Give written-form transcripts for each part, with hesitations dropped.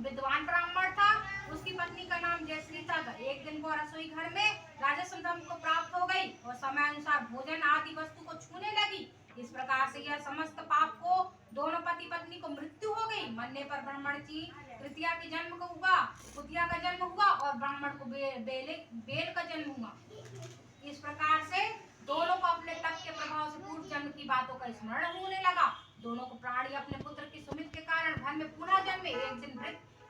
विद्वान ब्राह्मण था। उसकी पत्नी का नाम जयश्री था। एक दिन वो रसोई घर में राजस्व धर्म को प्राप्त हो गई और समय अनुसार भोजन आदि वस्तु को छूने लगी। इस प्रकार से यह समस्त पाप को दोनों पति पत्नी को मृत्यु हो गई। मरने पर ब्राह्मण की तृतीया के जन्म को हुआ, कुतिया का जन्म हुआ और ब्राह्मण को बेल का जन्म हुआ। इस प्रकार से दोनों को अपने तप के प्रभाव से पूर्व जन्म की बातों का स्मरण होने लगा। दोनों को प्राणी अपने पुत्र की सुमित के कारण घर में पुनः जन्मे।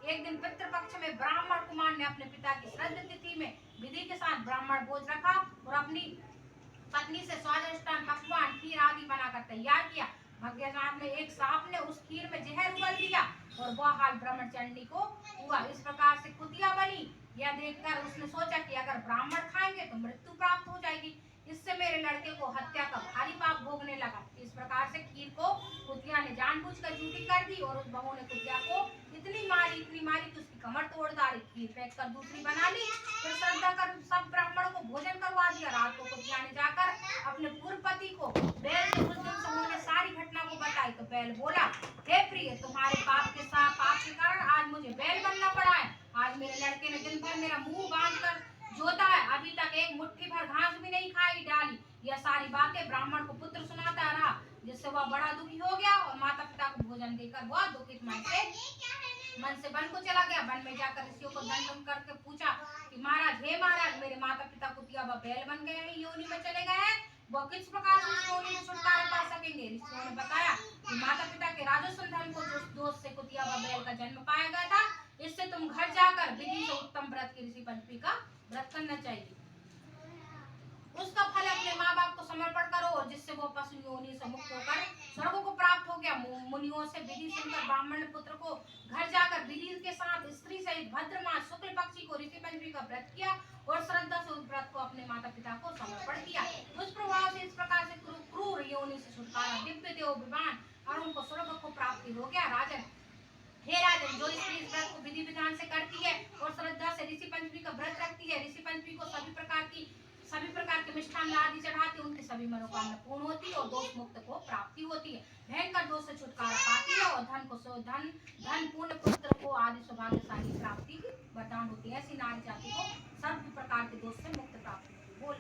एक दिन पितृपक्ष में ब्राह्मण कुमार ने अपने पिता की श्राद्ध तिथि में विधि के साथ ब्राह्मण भोज रखा और अपनी पत्नी से स्वादिष्ट पकवान खीर आदि बनाकर तैयार किया। भाग्यशाली में एक सांप ने उस खीर में जहर उगल दिया और वह हाल ब्रह्मचर्यनी को हुआ। इस प्रकार से कुतिया बनी। यह देखकर उसने सोचा कि अगर ब्राह्मण खाएंगे तो मृत्यु प्राप्त हो जाएगी, इससे मेरे लड़के को हत्या का भारी पाप भोगने लगा। इस प्रकार से खीर को कुतिया ने जानबूझकर झूठी कर दी और उस बहू ने कुतिया को इतनी मारी कि उसकी कमर तोड़ डाली। खीर फेंक कर दूसरी बना ली, फिर श्रद्धा कर सब ब्राह्मणों को भोजन करवा दिया। रात को कुतिया ने जाकर अपने पूर्व पति को बैल से उस दिन से होने सारी घटना को बताई तो बैल बोला, हे प्रिय, तुम्हारे पाप के कारण आज मुझे बैल बनना पड़ा है। आज मेरे लड़के ने दिन भर मेरा मुंह बांध कर जोता है, अभी तक एक मुट्ठी भर घास भी नहीं खाई डाली। यह सारी बातें ब्राह्मण को पुत्र सुनाता रहा, जिससे वह बड़ा दुखी हो गया और माता पिता को भोजन देकर वह दुखित मन से वन को चला गया। वन में जाकर ऋषियों को दंडन करके पूछा कि महाराज, हे महाराज, मेरे माता पिता कुतिया व बैल बन गए हैं, योनि में चले गए हैं, वह किस प्रकार से इस योनि से छुटकारा पा सकेंगे। ऋषियों ने बताया कि माता पिता के राजस्व धन को दोष से कुतिया व बैल का जन्म पाया गया था। इससे तुम घर जाकर विधि से उत्तम व्रत की ऋषि पंचमी का व्रत करना चाहिए। उसका फल अपने माँ बाप को समर्पण करो और जिससे वो पशु योनि से मुक्त होकर स्वर्ग को प्राप्त हो गया। मुनियों से विधि सुनकर ब्राह्मण पुत्र को घर जाकर विधि के साथ स्त्री सहित भद्रमास शुक्ल पक्षी को ऋषि पंचमी का व्रत किया और श्रद्धा से उस व्रत को अपने माता पिता को समर्पण किया। उस प्रभाव से इस प्रकार से क्रूर योनि से छुटकारा दिव्य देव विमान और उनको स्वर्ग को प्राप्ति हो गया। राजन, हे राजन, जो स्त्री इस व्रत को विधि विधान से करती है और श्रद्धा से ऋषि पंचमी का व्रत रखती है, ऋषि पंचमी को सभी प्रकार के मिष्ठान आदि चढ़ाते, उनकी सभी मनोकामना पूर्ण होती है और दोष मुक्त को प्राप्ति होती है। भयंकर दोष से छुटकारा पाती है और धन पूर्ण पुत्र को आदि सौभाग्यशाली प्राप्ति वरदान होती है। ऐसी नारी जाति को सब प्रकार के दोष से मुक्त प्राप्ति होती है। बोल